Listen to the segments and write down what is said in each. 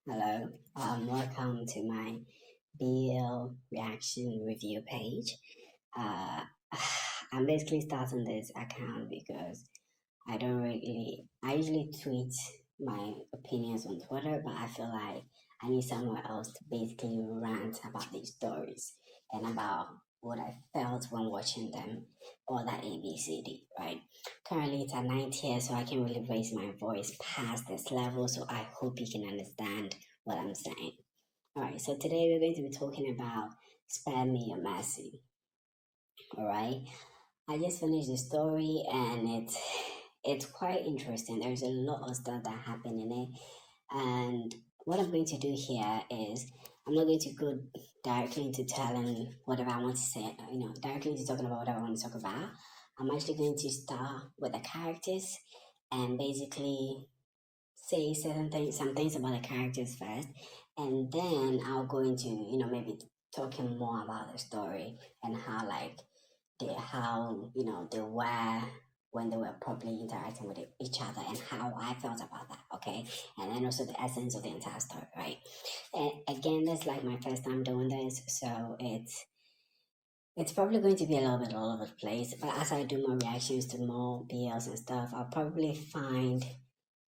Hello, welcome to my BL reaction review page. Uh, I'm basically starting this account because I usually tweet my opinions on Twitter, but I feel like I need somewhere else to basically rant about these stories and about what I felt when watching them, all that ABCD, right? Currently, it's at 90 so I can really raise my voice past this level, so I hope you can understand what I'm saying. All right, so today we're going to be talking about Spare Me Your Mercy, all right? I just finished the story and it's quite interesting. There's a lot of stuff that happened in it, and what I'm going to do here is I'm not going to go directly into telling whatever I want to say. Directly into talking about whatever I want to talk about. I'm actually going to start with the characters and basically say some things about the characters first, and then I'll go into maybe talking more about the story and how they were when they were probably interacting with each other and how I felt about that. Okay, and then also the essence of the entire story, right? And again, that's like my first time doing this, so it's probably going to be a little bit all over the place. But as I do more reactions to more BLs and stuff, I'll probably find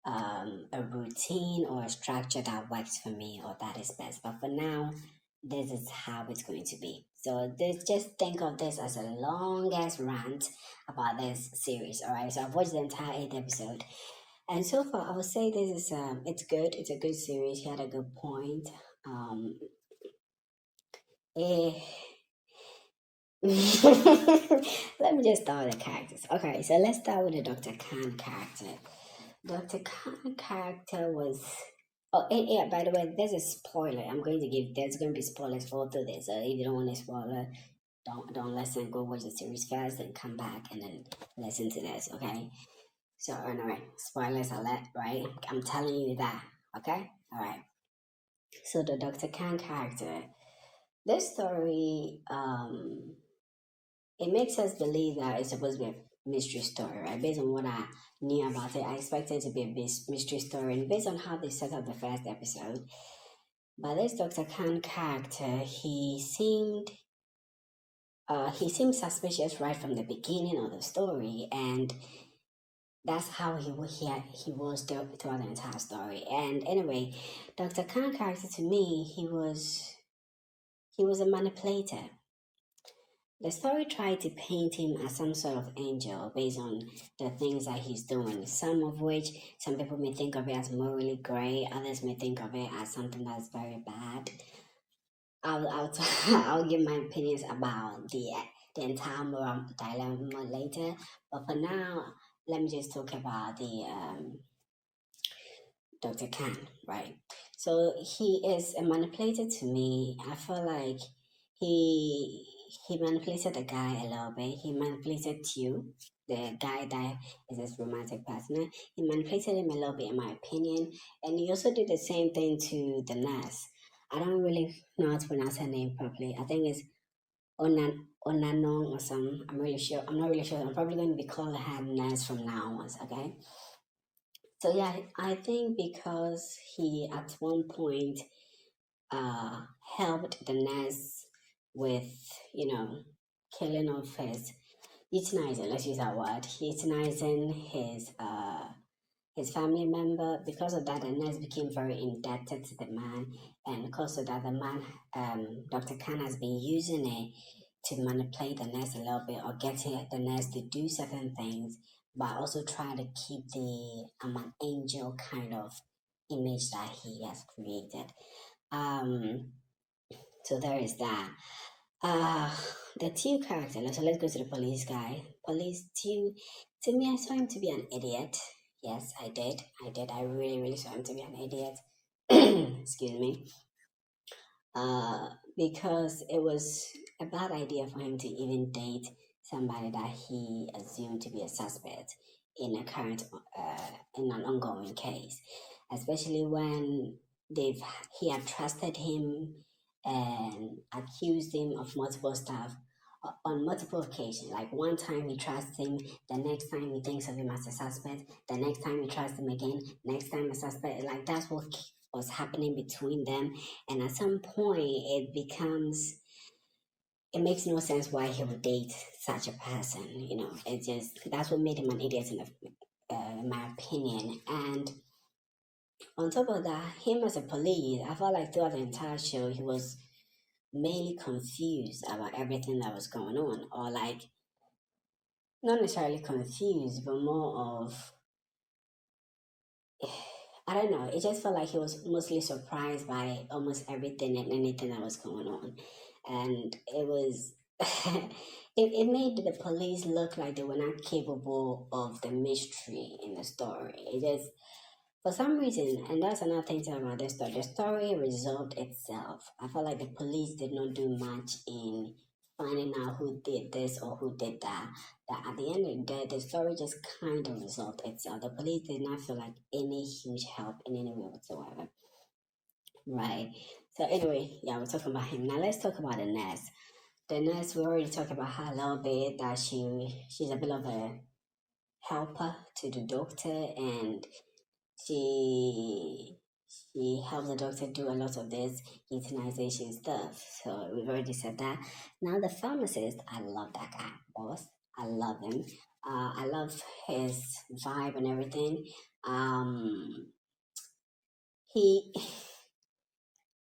a routine or a structure that works for me or that is best. But for now, this is how it's going to be. So just think of this as a long ass rant about this series. All right. So I've watched the entire 8 episode, and so far I would say this is it's good. It's a good series. He had a good point. Um, eh, Let me just start with the characters. Okay, so let's start with the Dr. Khan character. Dr. Khan character was. Oh, and yeah, by the way, there's a spoiler. There's going to be spoilers for all through this. So if you don't want a spoiler, don't listen. Go watch the series first, then come back and then listen to this, okay? So, anyway, spoilers alert, right? I'm telling you that, okay? All right. So, the Dr. Khan character. This story, it makes us believe that it's supposed to be a mystery story, right? Based on what I knew about it, I expected it to be a mystery story, and based on how they set up the first episode. But this Dr. Khan character, he seemed suspicious right from the beginning of the story, and that's how he was throughout the entire story. And anyway, Dr. Khan character to me, he was a manipulator. The story tried to paint him as some sort of angel based on the things that he's doing, some of which some people may think of it as morally gray, others may think of it as something that's very bad. I'll give my opinions about the entire moral dilemma later, but for now, let me just talk about the Dr. Khan, right? So he is a manipulator to me. I feel like he he manipulated the guy a little bit. He manipulated you, the guy that is his romantic partner. He manipulated him a little bit, in my opinion. And he also did the same thing to the nurse. I don't really know how to pronounce her name properly. I think it's Onanong or some. I'm really sure. I'm not really sure. I'm probably going to be calling her nurse from now on. Okay. So yeah, I think because he at one point uh helped the nurse with killing off his euthanizing, let's use that word, euthanizing his family member. Because of that, the nurse became very indebted to the man, and because of that, the man, Dr. Khan, has been using it to manipulate the nurse a little bit or getting the nurse to do certain things, but also trying to keep the I'm an angel kind of image that he has created. Um, so there is that. Uh, the two character. So let's go to the police guy. Police two. To me, I saw him to be an idiot. Yes, I did. I really, really saw him to be an idiot. Excuse me. Because it was a bad idea for him to even date somebody that he assumed to be a suspect in a current, in an ongoing case, especially when they've he had trusted him and accused him of multiple stuff on multiple occasions. Like one time he trusts him, the next time he thinks of him as a suspect, the next time he trusts him again, next time a suspect. Like that's what was happening between them, and at some point it makes no sense why he would date such a person. It just that's what made him an idiot in my opinion. And on top of that, him as a police, I felt like throughout the entire show he was mainly confused about everything that was going on, or like not necessarily confused, but more of I don't know. It just felt like he was mostly surprised by almost everything and anything that was going on. And it was, it made the police look like they were not capable of the mystery in the story. It just, for some reason, and that's another thing about this story, the story resolved itself. I felt like the police did not do much in finding out who did this or who did that. That at the end of the day, the story just kind of resolved itself. The police did not feel like any huge help in any way whatsoever. Right. So anyway, yeah, we're talking about him. Now let's talk about the nurse. The nurse, we already talked about her a little bit, that she's a bit of a helper to the doctor, and she she helps the doctor do a lot of this euthanization stuff. So we've already said that. Now the pharmacist, I love that guy, boss. I love him. I love his vibe and everything. Um, he,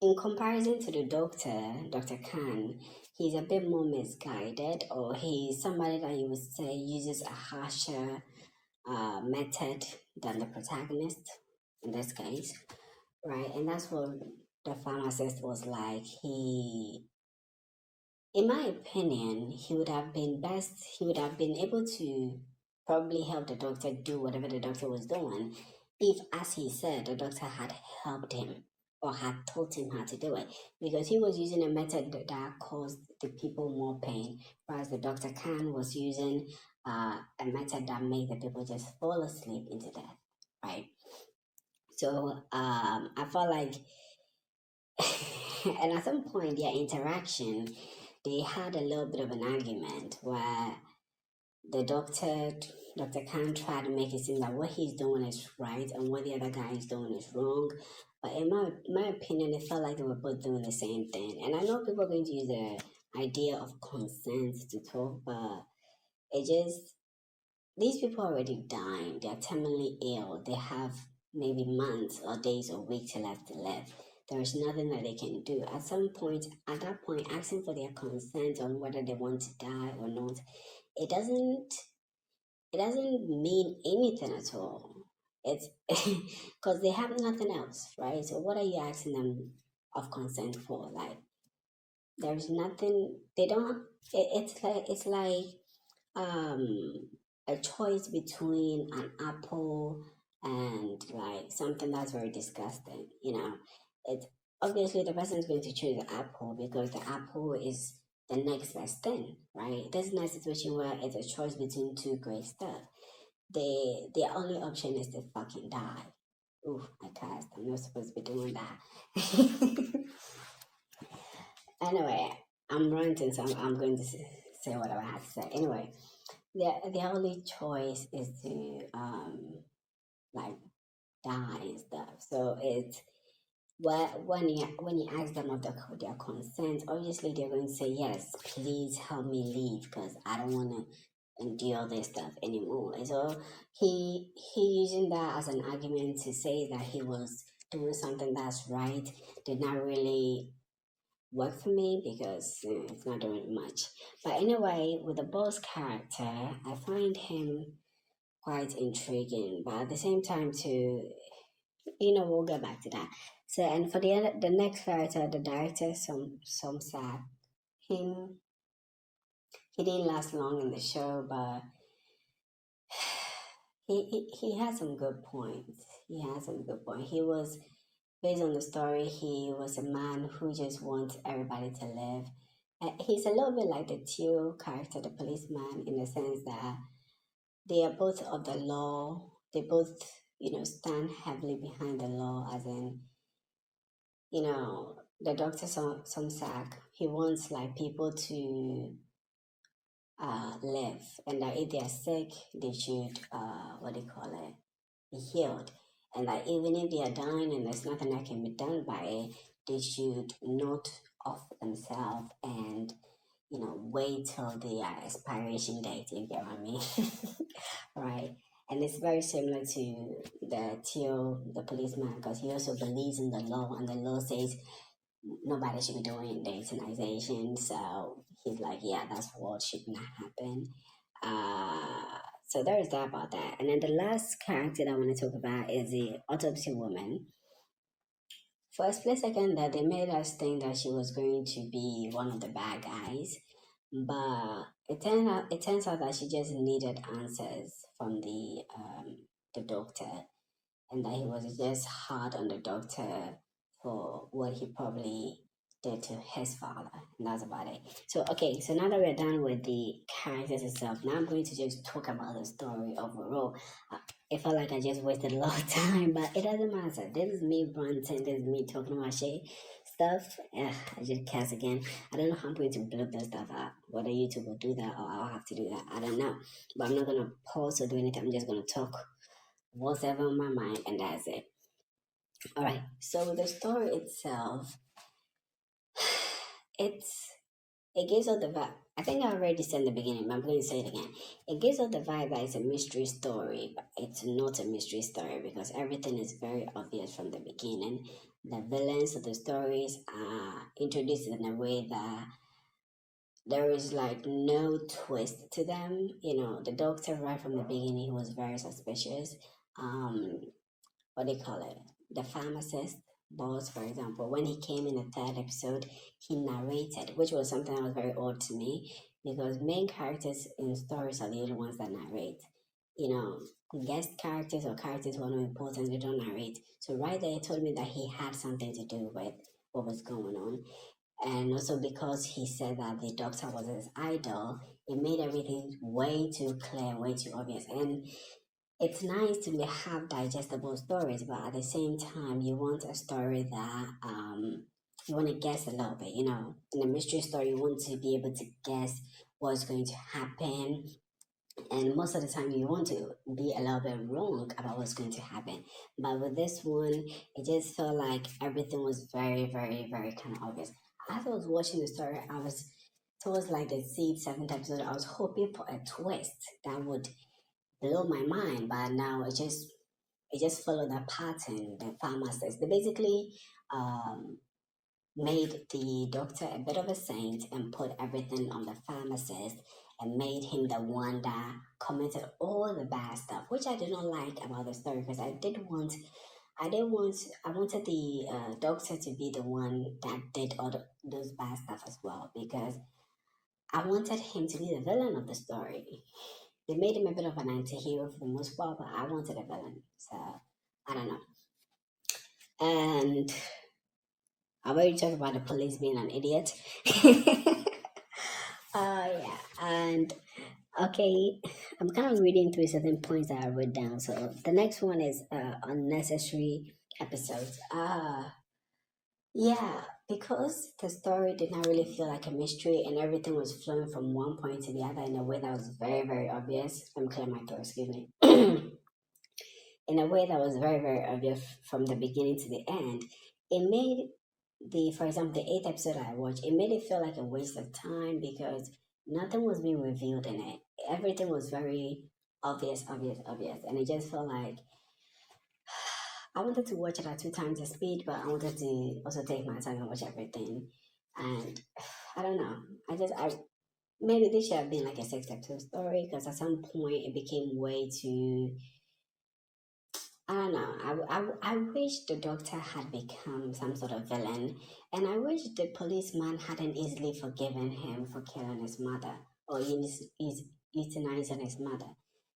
in comparison to the doctor, Dr. Khan, he's a bit more misguided, or he's somebody that you would say uses a harsher method than the protagonist in this case, right? And that's what the pharmacist was like. In my opinion, he would have been able to probably help the doctor do whatever the doctor was doing if, as he said, the doctor had helped him or had taught him how to do it, because he was using a method that caused the people more pain, whereas the Dr. Khan was using a method that made the people just fall asleep into death, right? So I felt like, and at some point, their interaction, they had a little bit of an argument where the Dr. Khan tried to make it seem that what he's doing is right and what the other guy is doing is wrong. But in my opinion, it felt like they were both doing the same thing. And I know people are going to use the idea of consent to talk, but it just these people are already dying. They're terminally ill. They have maybe months or days or weeks left to live. There is nothing that they can do. At that point, asking for their consent on whether they want to die or not, it doesn't it doesn't mean anything at all. It's because they have nothing else, right? So what are you asking them of consent for? Like there's nothing they don't. It's like um a choice between an apple and like something that's very disgusting. It's obviously the person's going to choose the apple because the apple is the next best thing, right? There's not a situation where it's a choice between two great stuff. The only option is to fucking die. Ooh, I cursed. I'm not supposed to be doing that. Anyway, I'm ranting, so I'm going to say whatever I have to say. Anyway, the only choice is to like die and stuff. So it's when you ask them of their consent, obviously they're going to say yes. Please help me leave because I don't want to endure this stuff anymore. And so he using that as an argument to say that he was doing something that's right did not really work for me because it's not doing much. But anyway, with the boss character, I find him quite intriguing. But at the same time, too, we'll get back to that. So, and for the next character, the director, some sad him. He didn't last long in the show, but he had some good points. He had some good points. He was based on the story. He was a man who just wants everybody to live. He's a little bit like the Tio character, the policeman, in the sense that they are both of the law. They both, stand heavily behind the law, as in, the doctor Somsak, he wants like people to live, and that if they are sick, they should what do you call it, be healed. and that even if they are dying and there's nothing that can be done by it, they should note off themselves and wait till the expiration date, if you get what I mean. Right. And it's very similar to the Theo, the policeman, because he also believes in the law, and the law says nobody should be doing the euthanization. So he's like, yeah, that's what should not happen. So there is that about that. And then the last character that I want to talk about is the autopsy woman. For a split second, that they made us think that she was going to be one of the bad guys, but it turns out that she just needed answers from the doctor, and that he was just hard on the doctor for what he probably did to his father. And that's about it. So, okay, so now that we're done with the characters itself, now I'm going to just talk about the story overall. It felt like I just wasted a lot of time, but it doesn't matter. This is me ranting, this is me talking about shit stuff. I just cast again. I don't know how I'm going to blow that stuff out. Whether YouTube will do that or I'll have to do that, I don't know. But I'm not gonna pause or do anything. I'm just gonna talk what's ever on my mind, and that's it. All right. So the story itself, it's it gives us the vibe. I think I already said in the beginning, but I'm going to say it again. It gives us the vibe that it's a mystery story, but it's not a mystery story because everything is very obvious from the beginning. The villains of the stories are introduced in a way that there is like no twist to them. The doctor right from the beginning, he was very suspicious. Um, what they call it, the pharmacist boss, for example, when he came in the third episode, he narrated, which was something that was very odd to me because main characters in stories are the only ones that narrate. You know, Guest characters or characters who are not important, they don't narrate. So right there, he told me that he had something to do with what was going on. And also because he said that the doctor was his idol, it made everything way too clear, way too obvious. And it's nice to have digestible stories, but at the same time, you want a story that you want to guess a little bit. In a mystery story, you want to be able to guess what's going to happen, and most of the time, you want to be a little bit wrong about what's going to happen. But with this one, it just felt like everything was very, very, very kind of obvious. As I was watching the story, I was towards like the seventh episode. I was hoping for a twist that would blow my mind, but now it just followed that pattern. The pharmacist, they basically um, made the doctor a bit of a saint and put everything on the pharmacist and made him the one that committed all the bad stuff, which I did not like about the story because I wanted the doctor to be the one that did all those bad stuff as well because I wanted him to be the villain of the story. They made him a bit of an anti-hero for the most part, but I wanted a villain. So I don't know. And I've already talked about the police being an idiot. Yeah. And okay, I'm kind of reading through certain points that I wrote down. So the next one is unnecessary episodes. Yeah, because the story did not really feel like a mystery and everything was flowing from one point to the other in a way that was very, very obvious. Let me clear my throat, excuse me. In a way that was very, very obvious from the beginning to the end, it made for example, the eighth episode I watched, it made it feel like a waste of time because nothing was being revealed in it. Everything was very obvious, obvious, obvious. And it just felt like I wanted to watch it at two times the speed, but I wanted to also take my time and watch everything. And I don't know. Maybe this should have been like a six episode story because at some point it became way too. I don't know. I wish the doctor had become some sort of villain, and I wish the policeman hadn't easily forgiven him for killing his mother or euthanizing his mother,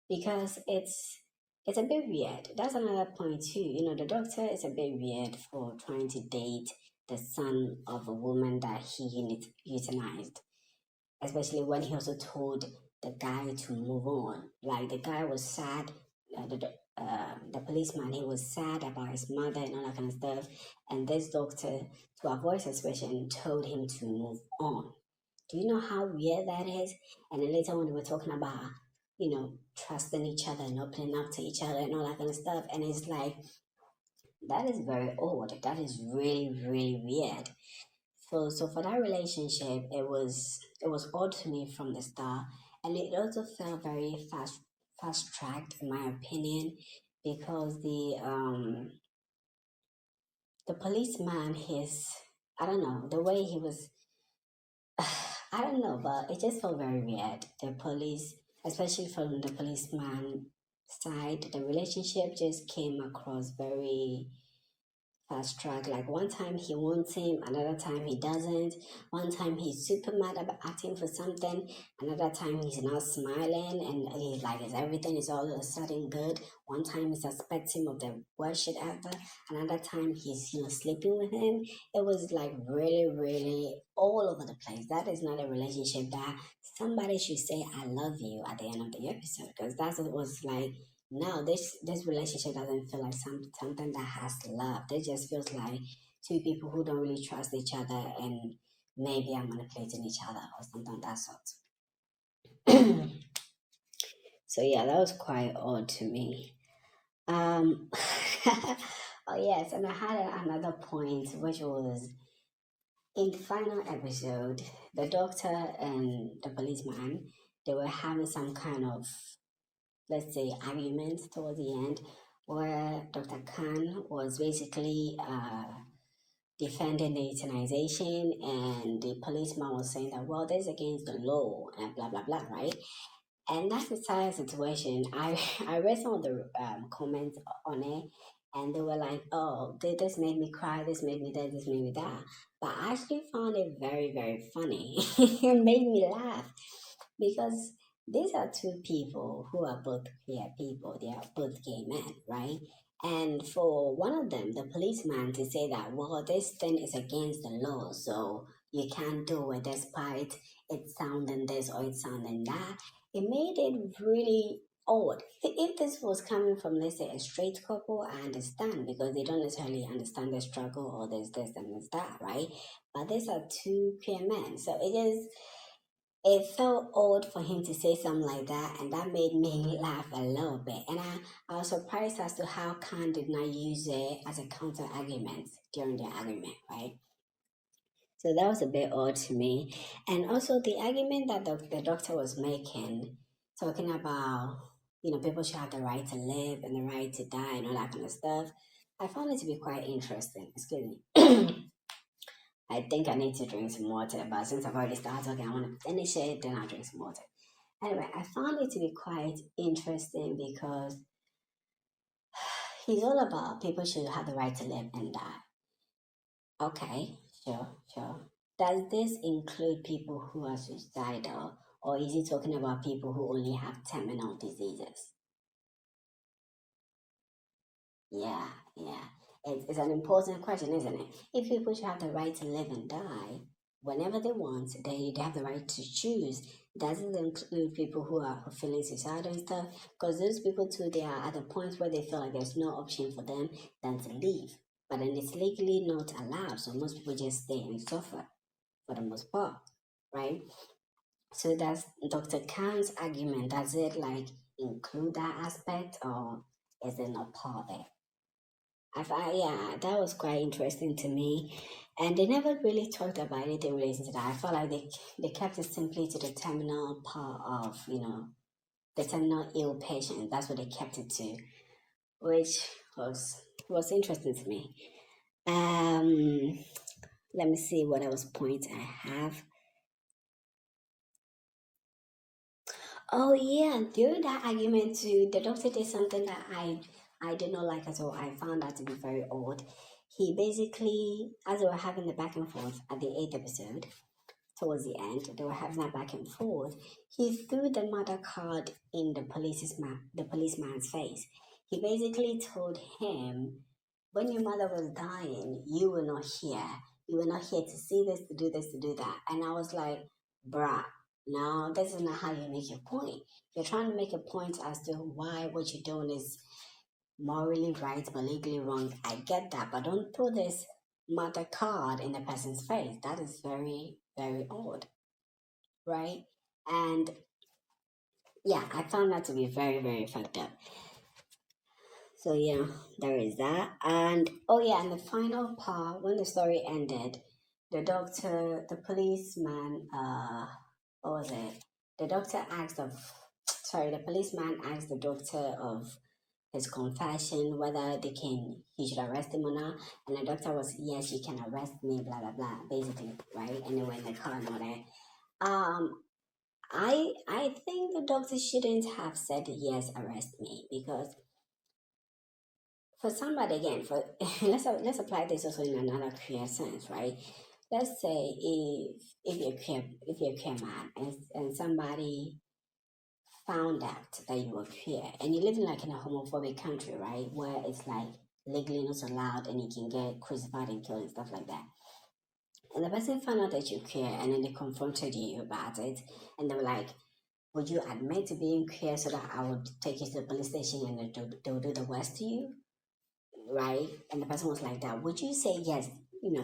because it's a bit weird. That's another point too. The doctor is a bit weird for trying to date the son of a woman that he euthanized, especially when he also told the guy to move on. Like the guy was sad, the policeman, he was sad about his mother and all that kind of stuff. And this doctor, to avoid suspicion, told him to move on. Do you know how weird that is? And then later when we were talking about, trusting each other and opening up to each other and all that kind of stuff, and it's like That is very odd. That is really, really weird. So for that relationship, it was odd to me from the start, and it also felt very fast tracked in my opinion, because the policeman, his, I don't know, the way he was, I don't know, but it just felt very weird. The police, especially from the policeman side, the relationship just came across very fast track. Like one time he wants him, another time he doesn't. One time he's super mad about asking for something, another time he's not smiling and he's like, is everything is all of a sudden good. One time he suspects him of the worst shit ever, another time he's sleeping with him. It was like really, really all over the place. That is not a relationship that somebody should say I love you at the end of the episode, because that's what it was like. No, this relationship doesn't feel like something that has love. It just feels like two people who don't really trust each other and maybe are manipulating each other or something of that sort. So yeah, that was quite odd to me. Um, oh yes, and I had another point, which was in the final episode, the doctor and the policeman, they were having some kind of, let's say, argument towards the end, where Dr. Khan was basically defending the euthanization, and the policeman was saying that, well, this is against the law and blah blah blah, right? And that's the entire situation. I read some of the comments on it, and they were like, "Oh, this made me cry. This made me that. This made me that." But I actually found it very, very funny. It made me laugh because these are two people who are both queer people. They are both gay men, right? And for one of them, the policeman, to say that, well, this thing is against the law, so you can't do it despite it sounding this or it sounding that, it made it really odd. If this was coming from, let's say, a straight couple, I understand, because they don't necessarily understand the struggle, or there's this and there's that, right? But these are two queer men, so it felt odd for him to say something like that, and that made me laugh a little bit. And I was surprised as to how Khan did not use it as a counter argument during the argument, right? So that was a bit odd to me. And also the argument that the doctor was making, talking about, people should have the right to live and the right to die and all that kind of stuff, I found it to be quite interesting. Excuse me. I think I need to drink some water, but since I've already started talking, I want to finish it, then I'll drink some water. Anyway, I found it to be quite interesting because he's all about people should have the right to live and die. Okay, sure, sure. Does this include people who are suicidal, or is he talking about people who only have terminal diseases? Yeah, yeah. It's an important question, isn't it? If people should have the right to live and die whenever they want, they have the right to choose. Does it include people who are feeling suicidal and stuff? Because those people too, they are at a point where they feel like there's no option for them than to leave. But then it's legally not allowed, so most people just stay and suffer for the most part, right? So that's Dr. Khan's argument. Does it like include that aspect, or is it not part of it? Yeah, that was quite interesting to me, and they never really talked about anything related to that. I felt like they kept it simply to the terminal part of the terminal ill patient. That's what they kept it to, which was interesting to me. Um, Let me see what else point I have. Oh yeah, during that argument too, the doctor did something that I did not like at all. I found that to be very odd. He basically, as they were having the back and forth at the eighth episode, towards the end, they were having that back and forth. He threw the mother card in the policeman's face. He basically told him, "When your mother was dying, you were not here. You were not here to see this, to do this, to do that." And I was like, "Bruh, no, this is not how you make your point. You're trying to make a point as to why what you're doing is morally right but legally wrong. I get that, but don't throw this mother card in the person's face. That is very, very odd, right?" And yeah, I found that to be very, very fucked up. So yeah, there is that. And oh yeah, and the final part when the story ended, the policeman, what was it? The doctor asked of, sorry, the policeman asked the doctor of his confession whether he should arrest him or not, and the doctor was yes, you can arrest me, blah blah blah, basically, right? And they were in the car and all that. I think the doctor shouldn't have said yes, arrest me, because for somebody again, for let's apply this also in another queer sense, right? Let's say if you're queer man and somebody found out that you were queer and you live in like in a homophobic country, right, where it's like legally not allowed and you can get crucified and killed and stuff like that. And the person found out that you're queer and then they confronted you about it and they were like, would you admit to being queer so that I would take you to the police station and they'll do the worst to you? Right? And the person was like that. Would you say yes,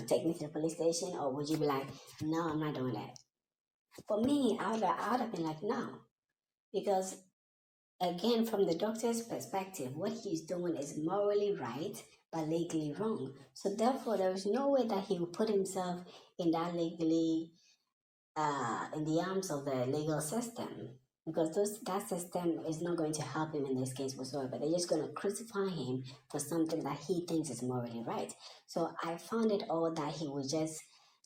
take me to the police station, or would you be like, no, I'm not doing that? For me, I would have been like, no, because again, from the doctor's perspective, what he's doing is morally right but legally wrong. So therefore, there is no way that he will put himself in that legally in the arms of the legal system, because that system is not going to help him in this case whatsoever. They're just going to crucify him for something that he thinks is morally right. So I found it odd that he would just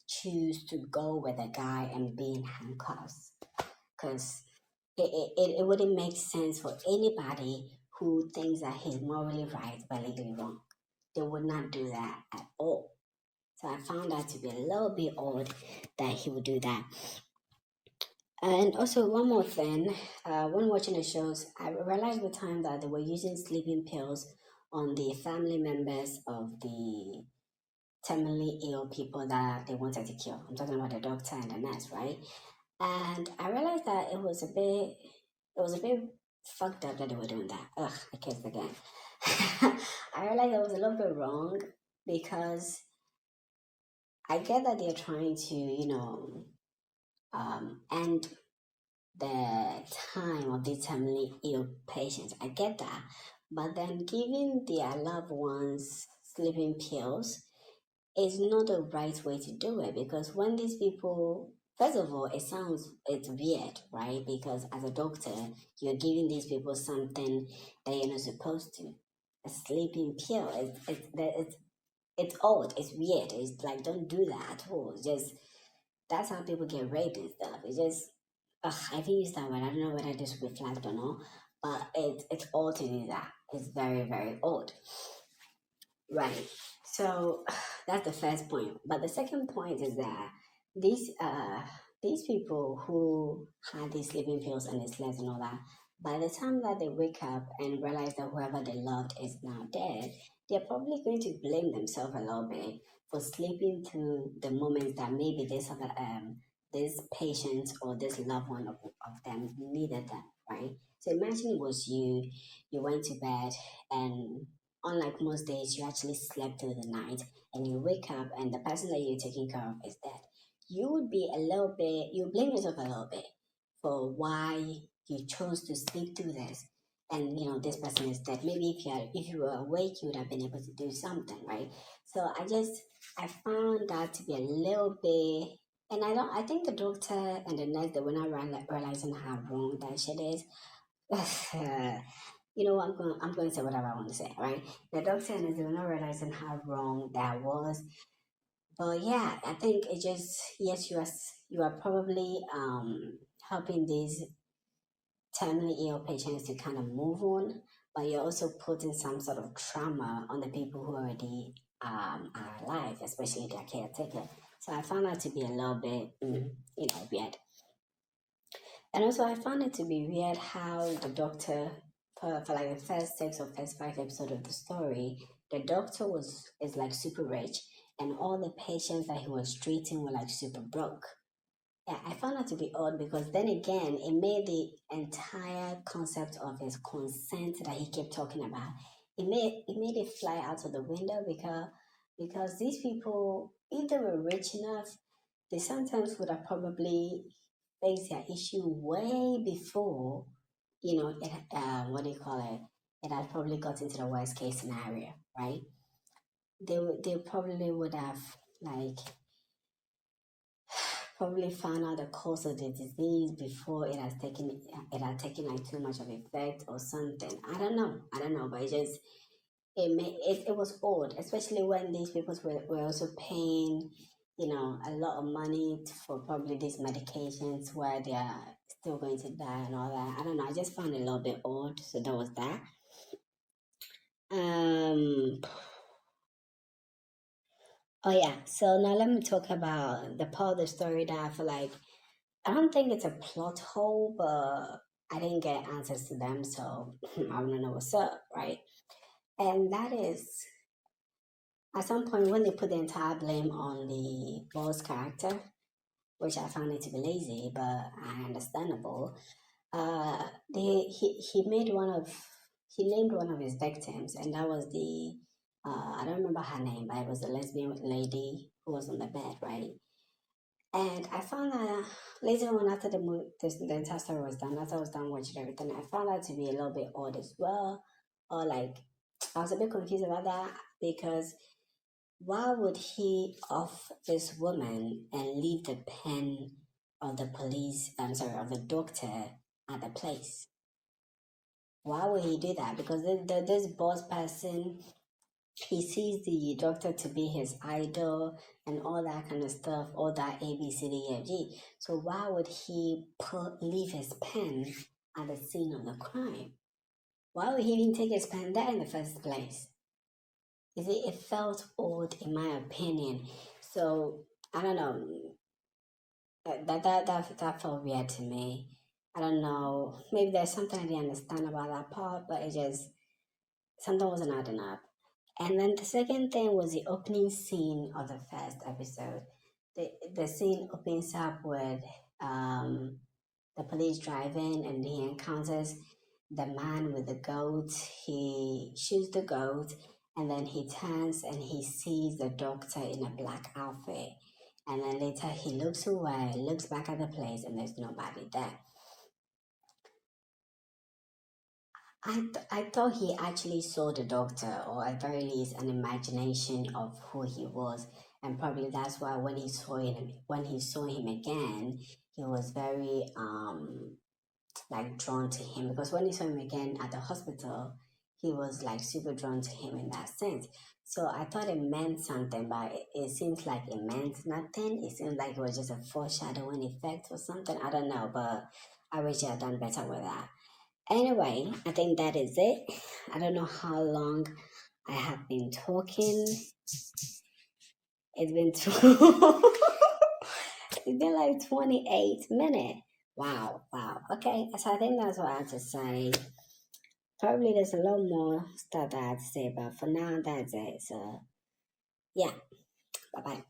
choose to go with a guy and be in handcuffs, because it wouldn't make sense for anybody who thinks that he's morally right but legally wrong. They would not do that at all. So I found that to be a little bit odd that he would do that. And also, one more thing, when watching the shows, I realized with time that they were using sleeping pills on the family members of the terminally ill people that they wanted to kill. I'm talking about the doctor and the nurse, right? And I realized that it was a bit fucked up that they were doing that. Ugh, I kissed again. I realized it was a little bit wrong because I get that they're trying to, end the time of these terminally ill patients. I get that. But then giving their loved ones sleeping pills is not the right way to do it, because when these people, first of all, it's weird, right? Because as a doctor, you're giving these people something that you're not supposed to. A sleeping pill. It's odd. It's weird. It's like, don't do that at all. It's just, that's how people get raped and stuff. It's just, I've used that word. I don't know whether this will be flagged or not, but it's odd to do that. It's very, very odd. Right. So that's the first point. But the second point is that these people who had these sleeping pills and they slept and all that, by the time that they wake up and realize that whoever they loved is now dead, they're probably going to blame themselves a little bit for sleeping through the moments that maybe this patient or this loved one of them needed them, right? So imagine it was you went to bed, and unlike most days, you actually slept through the night and you wake up and the person that you're taking care of is dead. You would be a little bit, you blame yourself a little bit for why you chose to sleep through this. And this person is dead. Maybe if you were awake, you would have been able to do something, right? So I found that to be a little bit, and I think the doctor and the nurse, they were not realizing how wrong that shit is. I'm going to say whatever I want to say, right? The doctor and they were not realizing how wrong that was. But yeah, I think it just, yes, you are probably helping these terminally ill patients to kind of move on, but you're also putting some sort of trauma on the people who already are alive, especially their caretaker. So I found that to be a little bit, weird. And also, I found it to be weird how the doctor, for like the first six or first five episodes of the story, the doctor is like super rich, and all the patients that he was treating were like super broke. Yeah, I found that to be odd, because then again, it made the entire concept of his consent that he kept talking about. It made it fly out of the window, because these people, if they were rich enough, they sometimes would have probably faced their issue way before, what do you call it? it had probably got into the worst case scenario, right? They probably would have like probably found out the cause of the disease before it had taken like too much of effect or something. I don't know, but it was odd, especially when these people were also paying, a lot of money for probably these medications where they are still going to die and all that. I don't know. I just found it a little bit odd. So that was that. Um. Oh yeah. So now let me talk about the part of the story that I feel like I don't think it's a plot hole, but I didn't get answers to them, so I want to know what's up, right? And that is at some point when they put the entire blame on the boss character, which I found it to be lazy, but understandable. He made he named one of his victims, and that was the I don't remember her name, but it was the lesbian lady who was on the bed, right? And I found that later on after the entire story was done, after I was done watching everything, I found that to be a little bit odd as well. Or like I was a bit confused about that because why would he off this woman and leave the pen of the police, I'm sorry, of the doctor at the place? Why would he do that? Because this boss person, he sees the doctor to be his idol and all that kind of stuff, all that A, B, C, D, E, F, G. So why would he leave his pen at the scene of the crime? Why would he even take his pen there in the first place? You see, it felt odd in my opinion. So I don't know. That felt weird to me. I don't know. Maybe there's something I didn't understand about that part, but it just something wasn't adding up. And then the second thing was the opening scene of the first episode. The scene opens up with um, the police driving and he encounters the man with the goat. He shoots the goat and then he turns and he sees the doctor in a black outfit. And then later he looks away, looks back at the place, and there's nobody there. I thought he actually saw the doctor, or at very least an imagination of who he was, and probably that's why when he saw him again, he was very like drawn to him because when he saw him again at the hospital, he was like super drawn to him in that sense. So I thought it meant something, but it seems like it meant nothing. It seems like it was just a foreshadowing effect or something. I don't know, but I wish I had done better with that. Anyway, I think that is it. I don't know how long I have been talking. It's been it's been like 28 minutes. Wow, wow. Okay, so I think that's what I have to say. Probably there's a lot more stuff that I have to say, but for now, that's it. So, yeah, bye bye.